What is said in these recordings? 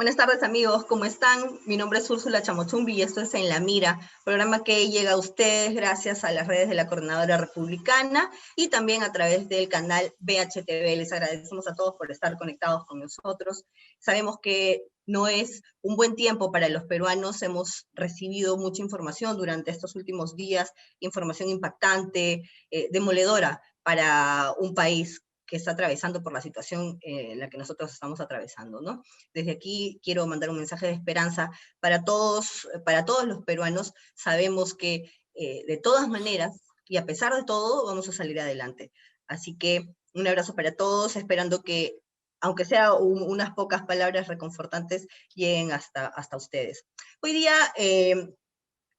Buenas tardes amigos, ¿cómo están? Mi nombre es Úrsula Chamochumbi y esto es En la Mira, programa que llega a ustedes gracias a las redes de la Coordinadora Republicana y también a través del canal BHTV. Les agradecemos a todos por estar conectados con nosotros. Sabemos que no es un buen tiempo para los peruanos, hemos recibido mucha información durante estos últimos días, información impactante, demoledora para un país que está atravesando por la situación en la que nosotros estamos atravesando, ¿no? Desde aquí quiero mandar un mensaje de esperanza para todos los peruanos. Sabemos que de todas maneras, y a pesar de todo, vamos a salir adelante. Así que un abrazo para todos, esperando que, aunque sea unas pocas palabras reconfortantes, lleguen hasta ustedes. Hoy día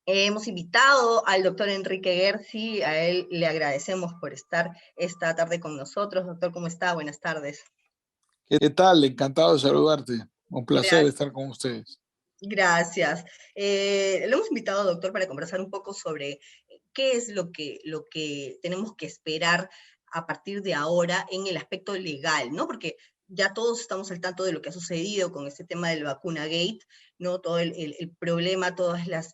hemos invitado al doctor Enrique Gersi, a él le agradecemos por estar esta tarde con nosotros. Doctor, ¿cómo está? Buenas tardes. ¿Qué tal? Encantado de saludarte. Un placer estar con ustedes. Gracias. Lo hemos invitado, doctor, para conversar un poco sobre qué es lo que tenemos que esperar a partir de ahora en el aspecto legal, ¿no? Porque ya todos estamos al tanto de lo que ha sucedido con este tema del vacuna gate, ¿no? Todo el problema, todas las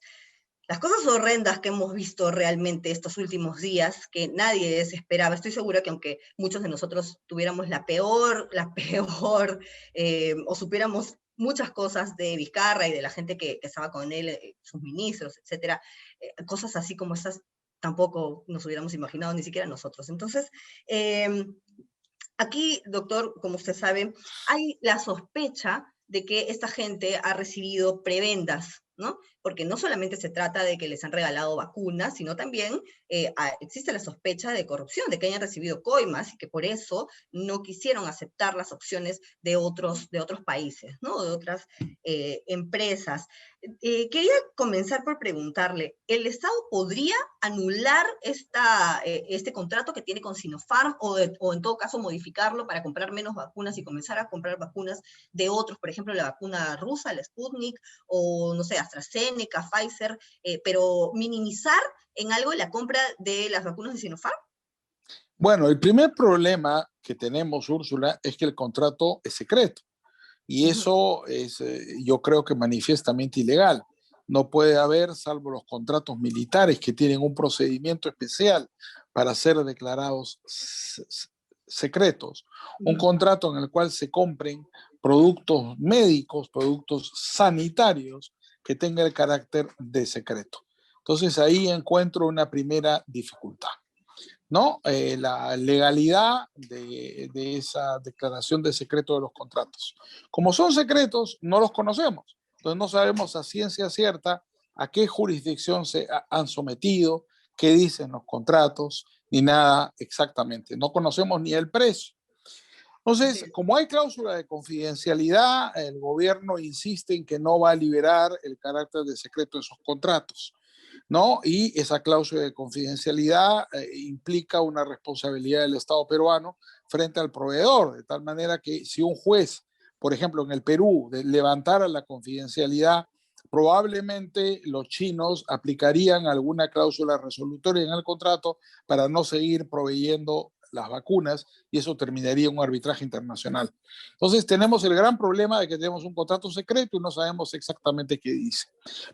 cosas horrendas que hemos visto realmente estos últimos días, que nadie se esperaba. Estoy segura que aunque muchos de nosotros tuviéramos la peor, o supiéramos muchas cosas de Vizcarra y de la gente que estaba con él, sus ministros, etcétera, cosas así como estas tampoco nos hubiéramos imaginado, ni siquiera nosotros. Entonces, aquí, doctor, como usted sabe, hay la sospecha de que esta gente ha recibido prebendas, ¿no? Porque no solamente se trata de que les han regalado vacunas, sino también existe la sospecha de corrupción, de que hayan recibido coimas y que por eso no quisieron aceptar las opciones de otros países, ¿no? De otras empresas. Quería comenzar por preguntarle, ¿el Estado podría anular este contrato que tiene con Sinopharm o en todo caso modificarlo para comprar menos vacunas y comenzar a comprar vacunas de otros, por ejemplo, la vacuna rusa, la Sputnik, o no sé, AstraZeneca, Pfizer, pero minimizar en algo la compra de las vacunas de Sinopharm? Bueno, el primer problema que tenemos, Úrsula, es que el contrato es secreto. Y eso es, yo creo que manifiestamente ilegal. No puede haber, salvo los contratos militares que tienen un procedimiento especial para ser declarados secretos, un contrato en el cual se compren productos médicos, productos sanitarios que tengan el carácter de secreto. Entonces ahí encuentro una primera dificultad, ¿no? La legalidad de esa declaración de secreto de los contratos. Como son secretos, no los conocemos. Entonces no sabemos a ciencia cierta a qué jurisdicción se han sometido, qué dicen los contratos, ni nada exactamente. No conocemos ni el precio. Entonces, como hay cláusula de confidencialidad, el gobierno insiste en que no va a liberar el carácter de secreto de esos contratos, ¿no? Y esa cláusula de confidencialidad implica una responsabilidad del Estado peruano frente al proveedor, de tal manera que si un juez, por ejemplo, en el Perú, levantara la confidencialidad, probablemente los chinos aplicarían alguna cláusula resolutoria en el contrato para no seguir proveyendo las vacunas y eso terminaría en un arbitraje internacional. Entonces tenemos el gran problema de que tenemos un contrato secreto y no sabemos exactamente qué dice.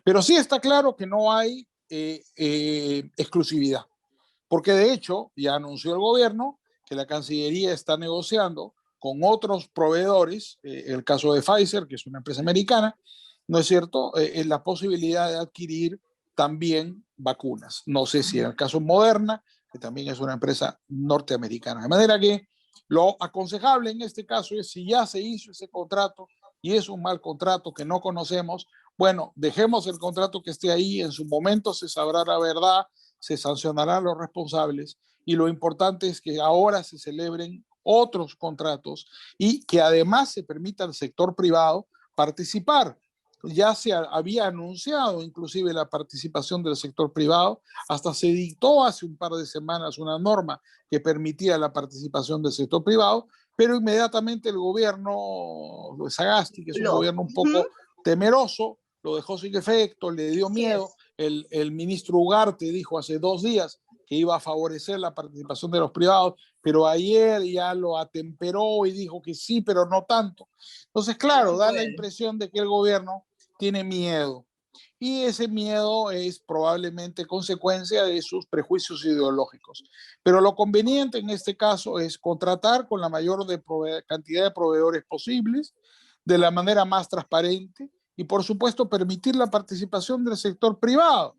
Pero sí está claro que no hay exclusividad, porque de hecho ya anunció el gobierno que la Cancillería está negociando con otros proveedores, el caso de Pfizer, que es una empresa americana, ¿no es cierto?, la posibilidad de adquirir también vacunas. No sé si en el caso Moderna, que también es una empresa norteamericana. De manera que lo aconsejable en este caso es, si ya se hizo ese contrato y es un mal contrato que no conocemos, bueno, dejemos el contrato que esté ahí, en su momento se sabrá la verdad, se sancionarán los responsables y lo importante es que ahora se celebren otros contratos y que además se permita al sector privado participar. Ya se había anunciado inclusive la participación del sector privado, hasta se dictó hace un par de semanas una norma que permitía la participación del sector privado, pero inmediatamente el gobierno de Sagasti, que es un gobierno un poco temeroso, lo dejó sin efecto, le dio miedo. El ministro Ugarte dijo hace 2 días que iba a favorecer la participación de los privados, pero ayer ya lo atemperó y dijo que sí, pero no tanto. Entonces, claro, da la impresión de que el gobierno tiene miedo. Y ese miedo es probablemente consecuencia de sus prejuicios ideológicos. Pero lo conveniente en este caso es contratar con la mayor cantidad de proveedores posibles, de la manera más transparente y, por supuesto, permitir la participación del sector privado,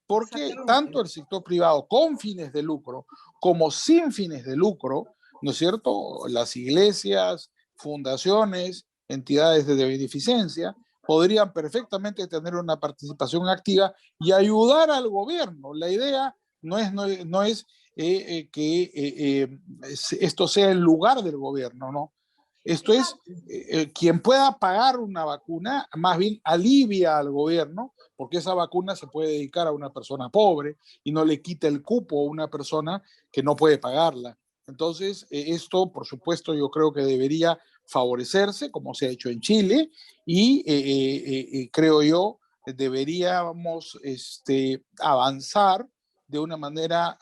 porque tanto el sector privado con fines de lucro como sin fines de lucro, ¿no es cierto? Las iglesias, fundaciones, entidades de beneficencia, podrían perfectamente tener una participación activa y ayudar al gobierno. La idea no es que esto sea en lugar del gobierno, ¿no? Esto es, quien pueda pagar una vacuna, más bien alivia al gobierno, porque esa vacuna se puede dedicar a una persona pobre y no le quita el cupo a una persona que no puede pagarla. Entonces, esto, por supuesto, yo creo que debería favorecerse, como se ha hecho en Chile, y creo yo, deberíamos avanzar de una manera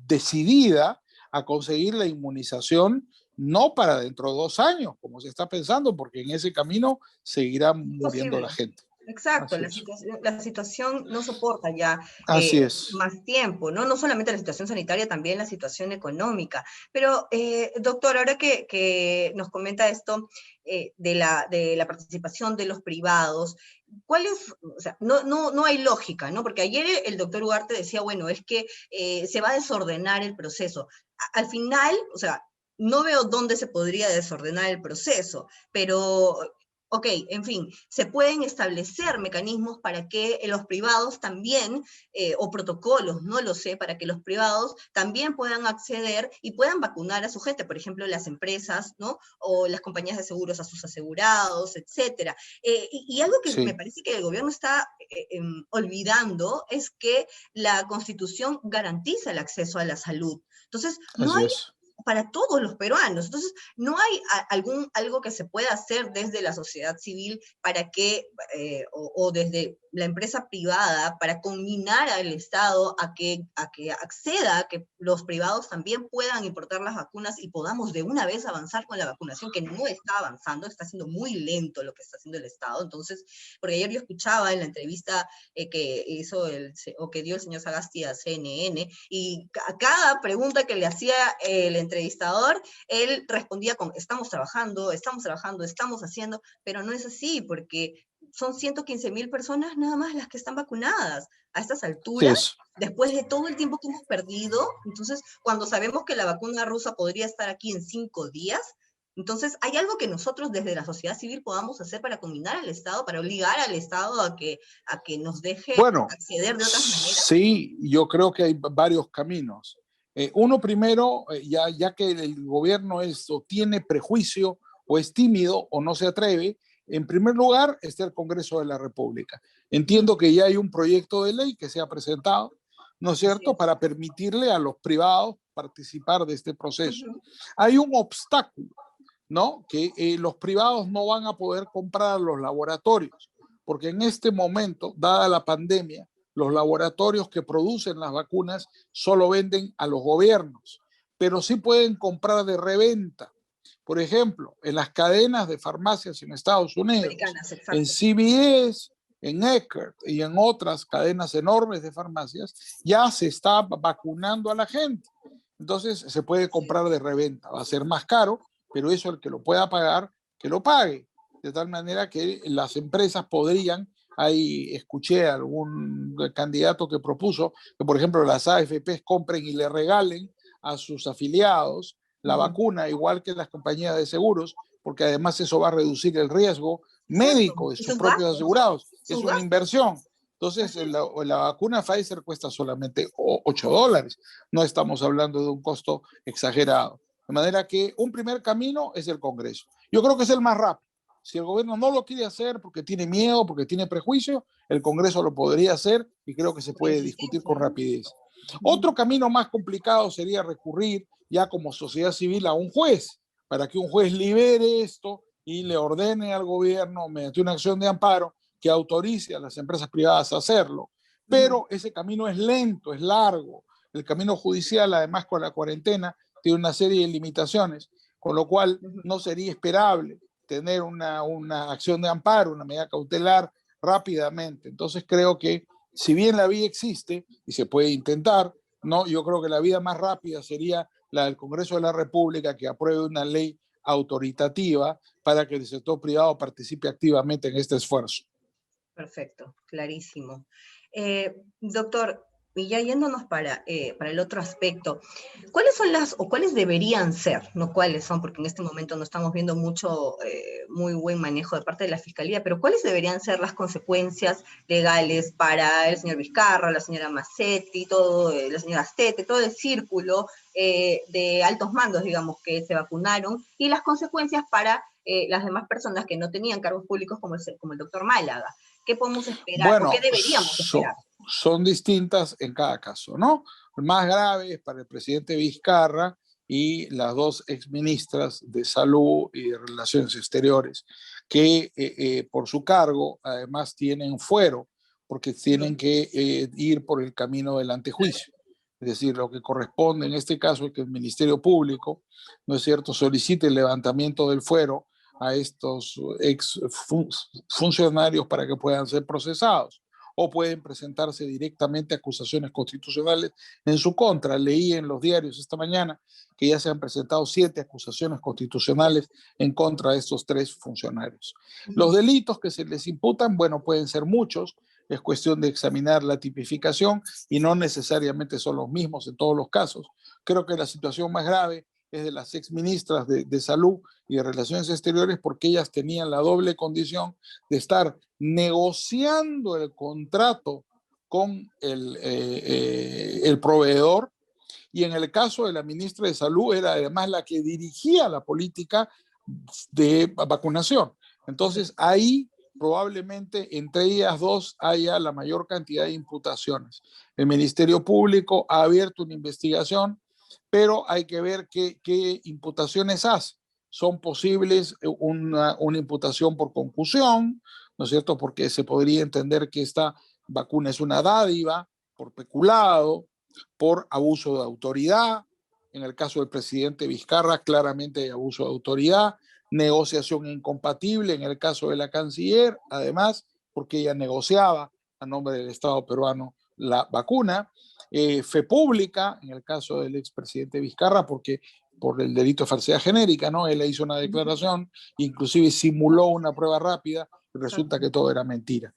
decidida a conseguir la inmunización, no para dentro de 2 años, como se está pensando, porque en ese camino seguirá muriendo la gente. Exacto, la situación no soporta ya Así es. más tiempo, ¿no? No solamente la situación sanitaria, también la situación económica. Pero, doctor, ahora que nos comenta esto de la participación de los privados, ¿cuál es? O sea, no hay lógica, ¿no? Porque ayer el doctor Ugarte decía, bueno, es que se va a desordenar el proceso. Al final, o sea, no veo dónde se podría desordenar el proceso, pero ok, en fin, se pueden establecer mecanismos para que los privados también, o protocolos, no lo sé, para que los privados también puedan acceder y puedan vacunar a su gente, por ejemplo, las empresas, ¿no? O las compañías de seguros a sus asegurados, etcétera. Y algo que me parece que el gobierno está olvidando es que la Constitución garantiza el acceso a la salud. Entonces, no hay para todos los peruanos. Entonces, no hay algo que se pueda hacer desde la sociedad civil para que, o desde la empresa privada, para combinar al Estado a que acceda, a que los privados también puedan importar las vacunas y podamos de una vez avanzar con la vacunación, que no está avanzando, está siendo muy lento lo que está haciendo el Estado. Entonces, porque ayer yo escuchaba en la entrevista que hizo o que dio el señor Sagasti a CNN, y a cada pregunta que le hacía el entrevistador, él respondía con, estamos trabajando, estamos haciendo, pero no es así, porque son 115,000 personas nada más las que están vacunadas a estas alturas, después de todo el tiempo que hemos perdido. Entonces, cuando sabemos que la vacuna rusa podría estar aquí en 5 días, entonces, ¿hay algo que nosotros desde la sociedad civil podamos hacer para combinar al Estado, para obligar al Estado a que nos deje acceder de otras maneras? Sí, yo creo que hay varios caminos. Uno primero, ya que el gobierno o tiene prejuicio o es tímido o no se atreve, en primer lugar está el Congreso de la República. Entiendo que ya hay un proyecto de ley que se ha presentado, ¿no es cierto?, para permitirle a los privados participar de este proceso. Hay un obstáculo, ¿no? Que los privados no van a poder comprar a los laboratorios, porque en este momento, dada la pandemia, los laboratorios que producen las vacunas solo venden a los gobiernos, pero sí pueden comprar de reventa. Por ejemplo, en las cadenas de farmacias en Estados Unidos, en CVS, en Eckerd y en otras cadenas enormes de farmacias, ya se está vacunando a la gente. Entonces se puede comprar de reventa. Va a ser más caro, pero eso el que lo pueda pagar, que lo pague. De tal manera que las empresas podrían, ahí escuché a algún candidato que propuso que, por ejemplo, las AFPs compren y le regalen a sus afiliados la vacuna, igual que las compañías de seguros, porque además eso va a reducir el riesgo médico de sus propios asegurados. Es una inversión. Entonces, la vacuna Pfizer cuesta solamente $8. No estamos hablando de un costo exagerado. De manera que un primer camino es el Congreso. Yo creo que es el más rápido. Si el gobierno no lo quiere hacer porque tiene miedo, porque tiene prejuicio, el Congreso lo podría hacer y creo que se puede discutir con rapidez. Otro camino más complicado sería recurrir ya como sociedad civil a un juez, para que un juez libere esto y le ordene al gobierno, mediante una acción de amparo, que autorice a las empresas privadas a hacerlo. Pero ese camino es lento, es largo. El camino judicial, además con la cuarentena, tiene una serie de limitaciones, con lo cual no sería esperable tener una acción de amparo, una medida cautelar rápidamente. Entonces creo que si bien la vía existe y se puede intentar, no, yo creo que la vía más rápida sería la del Congreso de la República, que apruebe una ley autoritativa para que el sector privado participe activamente en este esfuerzo. Perfecto, clarísimo. Doctor, y ya yéndonos para el otro aspecto, ¿cuáles son o cuáles deberían ser, no cuáles son, porque en este momento no estamos viendo muy buen manejo de parte de la Fiscalía, pero cuáles deberían ser las consecuencias legales para el señor Vizcarra, la señora Massetti, la señora Astete, todo el círculo de altos mandos, digamos, que se vacunaron, y las consecuencias para las demás personas que no tenían cargos públicos como el doctor Málaga? ¿Qué podemos esperar? Bueno, ¿O qué deberíamos esperar? son distintas en cada caso, ¿no? El más grave es para el presidente Vizcarra y las dos exministras de Salud y de Relaciones Exteriores, que por su cargo además tienen fuero, porque tienen que ir por el camino del antejuicio. Es decir, lo que corresponde en este caso es que el Ministerio Público, ¿no es cierto?, solicite el levantamiento del fuero a estos ex funcionarios para que puedan ser procesados, o pueden presentarse directamente acusaciones constitucionales en su contra. Leí en los diarios esta mañana que ya se han presentado 7 acusaciones constitucionales en contra de estos 3 funcionarios. Los delitos que se les imputan, bueno, pueden ser muchos, es cuestión de examinar la tipificación y no necesariamente son los mismos en todos los casos. Creo que la situación más grave es de las exministras de Salud y de Relaciones Exteriores, porque ellas tenían la doble condición de estar negociando el contrato con el proveedor, y en el caso de la ministra de Salud era además la que dirigía la política de vacunación. Entonces ahí probablemente entre ellas dos haya la mayor cantidad de imputaciones. El Ministerio Público ha abierto una investigación, pero hay que ver qué imputaciones hace. Son posibles una imputación por concusión, ¿no es cierto? Porque se podría entender que esta vacuna es una dádiva, por peculado, por abuso de autoridad. En el caso del presidente Vizcarra, claramente hay abuso de autoridad, negociación incompatible en el caso de la canciller, además, porque ella negociaba a nombre del Estado peruano la vacuna. Fe pública, en el caso del expresidente Vizcarra, porque por el delito de falsedad genérica, ¿no? Él hizo una declaración, inclusive simuló una prueba rápida, y resulta que todo era mentira.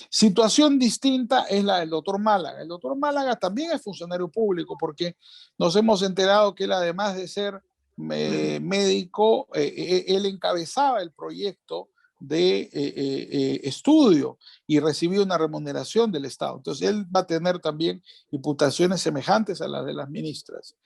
Situación distinta es la del doctor Málaga. El doctor Málaga también es funcionario público, porque nos hemos enterado que él, además de ser médico, él encabezaba el proyecto de estudio y recibió una remuneración del Estado. Entonces él va a tener también imputaciones semejantes a las de las ministras.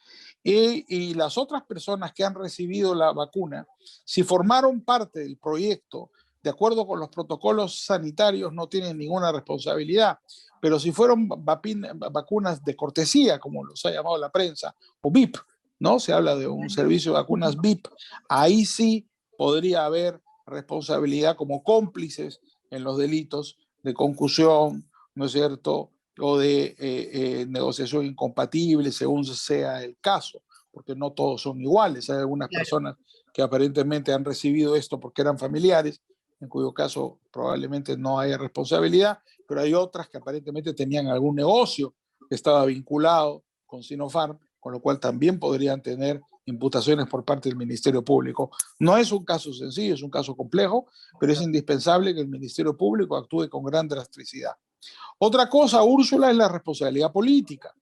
Y las otras personas que han recibido la vacuna, si formaron parte del proyecto, de acuerdo con los protocolos sanitarios, no tienen ninguna responsabilidad. Pero si fueron vacunas de cortesía, como los ha llamado la prensa, o VIP, ¿no? Se habla de un servicio de vacunas VIP, ahí sí podría haber responsabilidad como cómplices en los delitos de concusión, ¿no es cierto?, o de negociación incompatible, según sea el caso, porque no todos son iguales. Hay algunas personas que aparentemente han recibido esto porque eran familiares, en cuyo caso probablemente no haya responsabilidad, pero hay otras que aparentemente tenían algún negocio que estaba vinculado con Sinopharm, con lo cual también podrían tener imputaciones por parte del Ministerio Público. No es un caso sencillo, es un caso complejo, pero es indispensable que el Ministerio Público actúe con gran drasticidad. Otra cosa, Úrsula, es la responsabilidad política,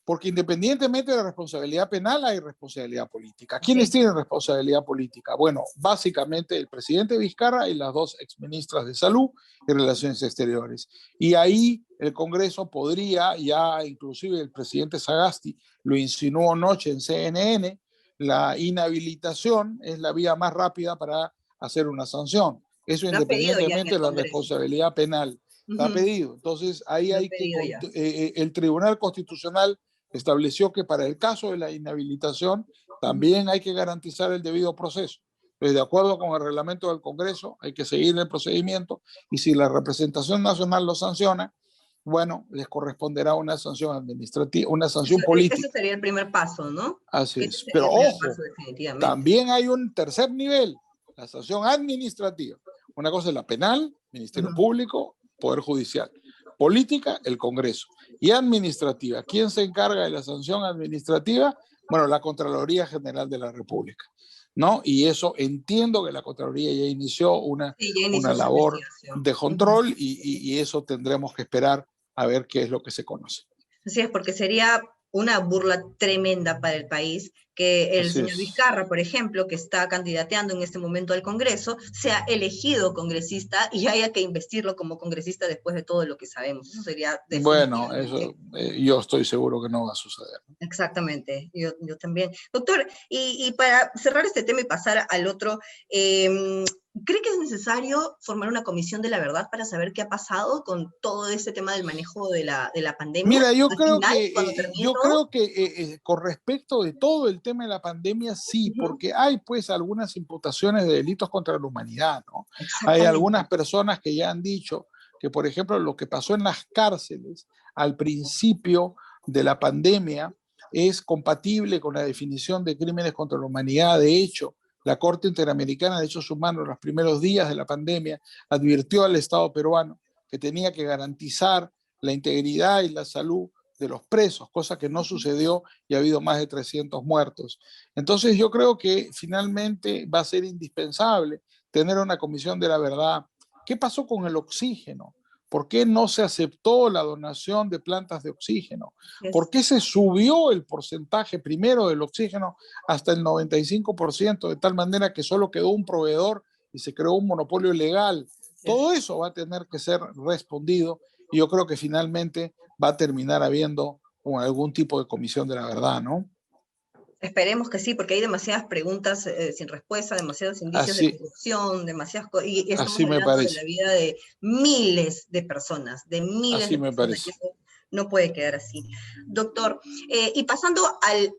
porque independientemente de la responsabilidad penal hay responsabilidad política. ¿Quiénes tienen responsabilidad política? Bueno, básicamente el presidente Vizcarra y las dos exministras de Salud y Relaciones Exteriores. Y ahí el Congreso podría, ya inclusive el presidente Sagasti lo insinuó anoche en CNN, la inhabilitación es la vía más rápida para hacer una sanción. Eso independientemente de la responsabilidad penal. Está pedido. Entonces ahí hay que el Tribunal Constitucional estableció que para el caso de la inhabilitación también hay que garantizar el debido proceso. Entonces, de acuerdo con el reglamento del Congreso, hay que seguir el procedimiento, y si la representación nacional lo sanciona, bueno, les corresponderá una sanción administrativa, una sanción política. Ese sería el primer paso, ¿no? Así Ese es. sería Pero el primer ojo, paso, definitivamente. también hay un tercer nivel, la sanción administrativa. Una cosa es la penal, Ministerio Público, Poder Judicial. Política, el Congreso. Y administrativa. ¿Quién se encarga de la sanción administrativa? Bueno, la Contraloría General de la República, ¿no? Y eso entiendo que la Contraloría ya inició Sí, ya inició su labor investigación. de control y eso tendremos que esperar a ver qué es lo que se conoce. Así es, porque sería una burla tremenda para el país que el Así señor es. Vizcarra, por ejemplo, que está candidateando en este momento al Congreso, sea elegido congresista y haya que investirlo como congresista después de todo lo que sabemos. Eso sería Bueno, definitivamente. eso yo estoy seguro que no va a suceder. Exactamente, yo también. Doctor, y para cerrar este tema y pasar al otro, ¿cree que es necesario formar una comisión de la verdad para saber qué ha pasado con todo este tema del manejo de la pandemia? Mira, Al final, cuando termine yo todo. creo que con respecto de todo el tema de la pandemia, sí, Ujú. porque hay pues algunas imputaciones de delitos contra la humanidad, ¿no? Hay algunas Exactamente. personas que ya han dicho que, por ejemplo, lo que pasó en las cárceles al principio de la pandemia es compatible con la definición de crímenes contra la humanidad. De hecho, la Corte Interamericana de Derechos Humanos, en los primeros días de la pandemia, advirtió al Estado peruano que tenía que garantizar la integridad y la salud de los presos, cosa que no sucedió y ha habido más de 300 muertos. Entonces yo creo que finalmente va a ser indispensable tener una comisión de la verdad. ¿Qué pasó con el oxígeno? ¿Por qué no se aceptó la donación de plantas de oxígeno? ¿Por qué se subió el porcentaje primero del oxígeno hasta el 95%, de tal manera que solo quedó un proveedor y se creó un monopolio legal? Todo eso va a tener que ser respondido y yo creo que finalmente va a terminar habiendo algún tipo de comisión de la verdad, ¿no? Esperemos que sí, porque hay demasiadas preguntas sin respuesta, demasiados indicios de Así, corrupción, demasiadas cosas, y estamos así me hablando de parece, la vida de miles de personas, así me y parece. eso no puede quedar así. Doctor, y pasando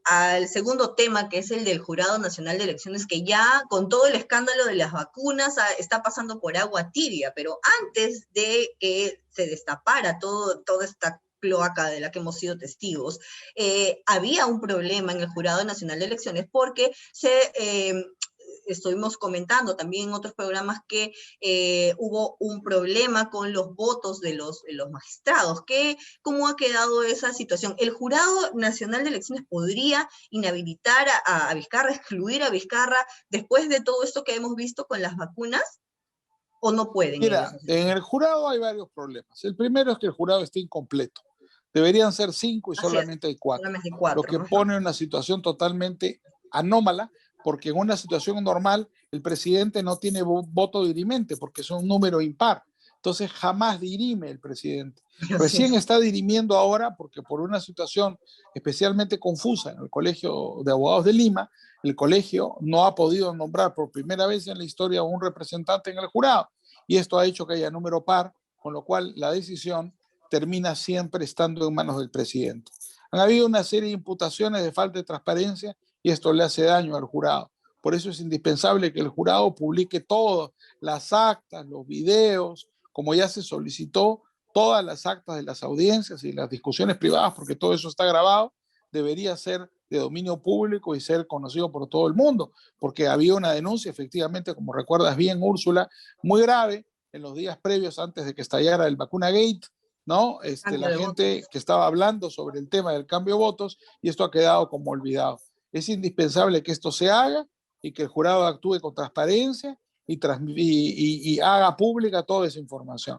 al segundo tema, que es el del Jurado Nacional de Elecciones, que ya con todo el escándalo de las vacunas está pasando por agua tibia, pero antes de que se destapara toda esta cloaca de la que hemos sido testigos, había un problema en el Jurado Nacional de Elecciones porque estuvimos comentando también en otros programas que hubo un problema con los votos de los magistrados. ¿Cómo ha quedado esa situación? ¿El Jurado Nacional de Elecciones podría inhabilitar a Vizcarra, excluir a Vizcarra después de todo esto que hemos visto con las vacunas? ¿O no pueden ellos Mira, hacerlo? en el jurado hay varios problemas. El primero es que el jurado está incompleto. Deberían ser 5 y Así es, solamente hay 4, solamente lo 4. que pone una situación totalmente anómala, porque en una situación normal el presidente no tiene voto dirimente porque es un número impar. Entonces jamás dirime el presidente. Así Recién es. está dirimiendo ahora porque por una situación especialmente confusa en el Colegio de Abogados de Lima, el colegio no ha podido nombrar por primera vez en la historia un representante en el jurado y esto ha hecho que haya número par, con lo cual la decisión termina siempre estando en manos del presidente. Han habido una serie de imputaciones de falta de transparencia y esto le hace daño al jurado. Por eso es indispensable que el jurado publique todas las actas, los videos, como ya se solicitó, todas las actas de las audiencias y las discusiones privadas, porque todo eso está grabado, debería ser de dominio público y ser conocido por todo el mundo, porque había una denuncia, efectivamente, como recuerdas bien, Úrsula, muy grave en los días previos antes de que estallara el vacuna gate, ¿no? Cambio La de votos. gente que estaba hablando sobre el tema del cambio de votos y esto ha quedado como olvidado. Es indispensable que esto se haga y que el jurado actúe con transparencia y haga pública toda esa información.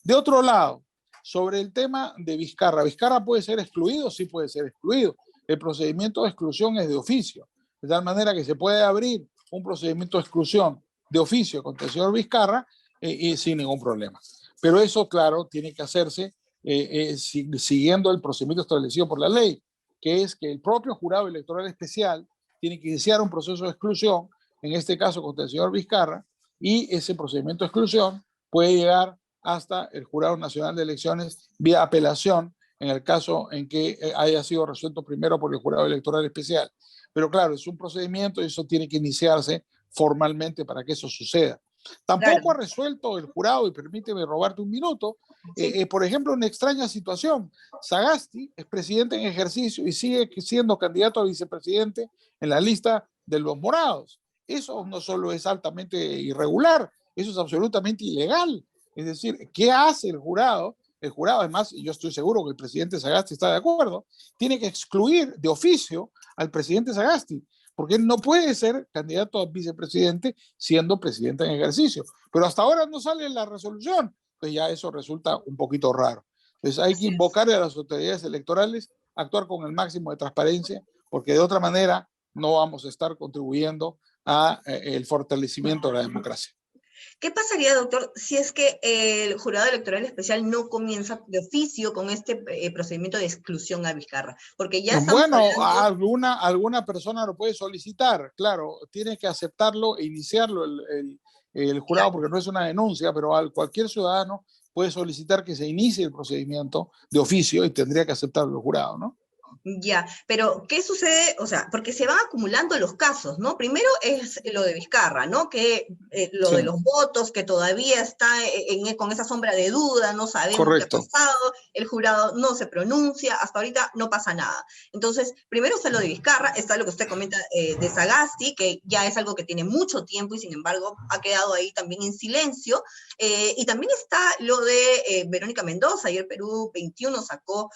De otro lado, sobre el tema de Vizcarra, ¿Vizcarra puede ser excluido? Sí puede ser excluido. El procedimiento de exclusión es de oficio, de tal manera que se puede abrir un procedimiento de exclusión de oficio contra el señor Vizcarra y sin ningún problema. Pero eso, claro, tiene que hacerse siguiendo el procedimiento establecido por la ley, que es que el propio jurado electoral especial tiene que iniciar un proceso de exclusión, en este caso contra el señor Vizcarra, y ese procedimiento de exclusión puede llegar hasta el Jurado Nacional de Elecciones vía apelación en el caso en que haya sido resuelto primero por el Jurado Electoral Especial. Pero claro, es un procedimiento y eso tiene que iniciarse formalmente para que eso suceda. Claro. Tampoco ha resuelto el jurado, y permíteme robarte un minuto, Sí. Por ejemplo, una extraña situación. Sagasti es presidente en ejercicio y sigue siendo candidato a vicepresidente en la lista de los morados. Eso no solo es altamente irregular, eso es absolutamente ilegal. Es decir, ¿qué hace el jurado? El jurado, además, y yo estoy seguro que el presidente Sagasti está de acuerdo, tiene que excluir de oficio al presidente Sagasti, porque él no puede ser candidato a vicepresidente siendo presidente en ejercicio. Pero hasta ahora no sale la resolución, pues ya eso resulta un poquito raro. Entonces hay que Así es. invocar a las autoridades electorales a actuar con el máximo de transparencia, porque de otra manera no vamos a estar contribuyendo a el fortalecimiento de la democracia. ¿Qué pasaría, doctor, si es que el jurado electoral especial no comienza de oficio con este procedimiento de exclusión a Vizcarra? Porque ya estamos Bueno, hablando... alguna persona lo puede solicitar, claro, tiene que aceptarlo e iniciarlo el jurado, Claro. porque no es una denuncia, pero cualquier ciudadano puede solicitar que se inicie el procedimiento de oficio y tendría que aceptarlo el jurado, ¿no? Ya, pero ¿qué sucede? O sea, porque se van acumulando los casos, ¿no? Primero es lo de Vizcarra, ¿no? Que lo Sí, de los votos, que todavía está con esa sombra de duda, no sabemos qué ha correcto. pasado, el jurado no se pronuncia, hasta ahorita no pasa nada. Entonces, primero está lo de Vizcarra, está lo que usted comenta de Sagasti, que ya es algo que tiene mucho tiempo y sin embargo ha quedado ahí también en silencio. Y también está lo de Verónica Mendoza, ayer Perú 21 sacó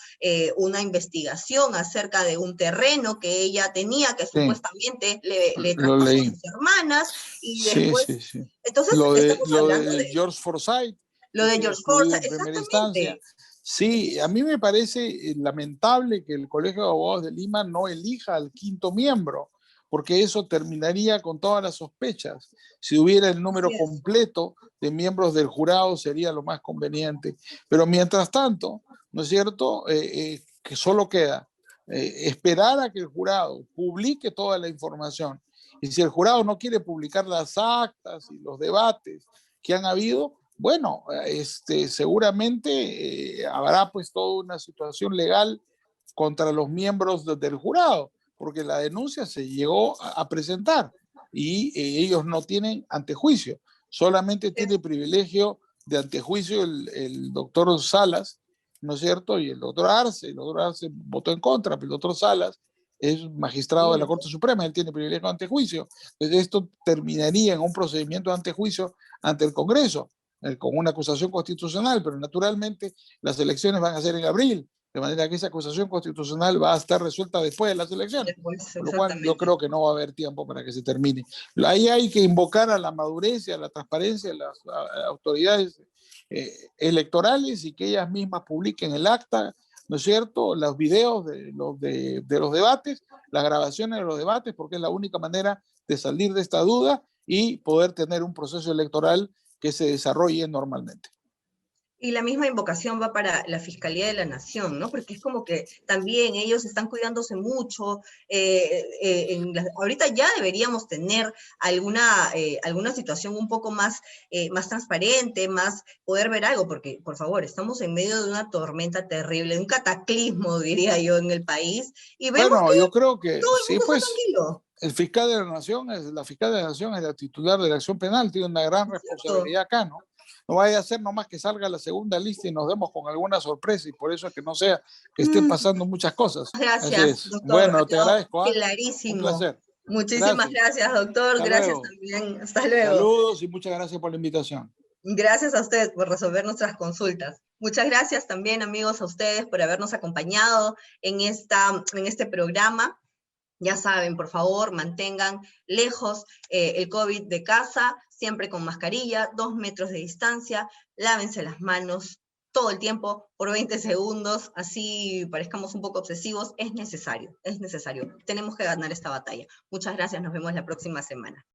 una investigación acerca de un terreno que ella tenía, que Sí, supuestamente le lo traspasó a leí. sus hermanas, y Sí, después, sí, sí. entonces estamos Lo hablando de de George Forsyth, lo que de queda George excluido Forsyth, en primera instancia. exactamente. Sí, a mí me parece lamentable que el Colegio de Abogados de Lima no elija al quinto miembro, porque eso terminaría con todas las sospechas. Si hubiera el número Así es. completo de miembros del jurado sería lo más conveniente. Pero mientras tanto, ¿no es cierto? Que solo queda esperar a que el jurado publique toda la información. Y si el jurado no quiere publicar las actas y los debates que han habido, bueno, seguramente habrá pues toda una situación legal contra los miembros del jurado, porque la denuncia se llegó a presentar y ellos no tienen antejuicio, solamente tiene privilegio de antejuicio el doctor Salas, ¿no es cierto? Y el doctor Arce votó en contra, pero el doctor Salas es magistrado de la Corte Suprema, él tiene privilegio de antejuicio. Entonces esto terminaría en un procedimiento de antejuicio ante el Congreso, con una acusación constitucional, pero naturalmente las elecciones van a ser en abril, de manera que esa acusación constitucional va a estar resuelta después de las elecciones, Después, por lo cual yo exactamente. creo que no va a haber tiempo para que se termine. Ahí hay que invocar a la madurez y a la transparencia de las autoridades electorales y que ellas mismas publiquen el acta, ¿no es cierto?, los videos de los debates, las grabaciones de los debates, porque es la única manera de salir de esta duda y poder tener un proceso electoral que se desarrolle normalmente. Y la misma invocación va para la Fiscalía de la Nación, ¿no? Porque es como que también ellos están cuidándose mucho. Ahorita ya deberíamos tener alguna situación un poco más transparente, más poder ver algo, porque, por favor, estamos en medio de una tormenta terrible, de un cataclismo, diría yo, en el país, y vemos Bueno, que yo creo que todo el sí, mundo está pues tranquilo, el fiscal de la nación la fiscal de la nación es la titular de la acción penal, tiene una gran ¿no es cierto? responsabilidad acá, ¿no? No vaya a ser nomás que salga la segunda lista y nos demos con alguna sorpresa y por eso es que no sea que estén Mm, pasando muchas cosas. Así Gracias, es. doctor. Ha Bueno, te quedado agradezco, ¿ah? Un clarísimo. placer. Muchísimas Gracias. gracias, doctor. Hasta Gracias luego. también. Hasta luego. Saludos y muchas gracias por la invitación. Gracias a ustedes por resolver nuestras consultas. Muchas gracias también, amigos, a ustedes por habernos acompañado en este programa. Ya saben, por favor, mantengan lejos el COVID de casa, siempre con mascarilla, 2 metros de distancia, lávense las manos todo el tiempo por 20 segundos, así parezcamos un poco obsesivos, es necesario, tenemos que ganar esta batalla. Muchas gracias, nos vemos la próxima semana.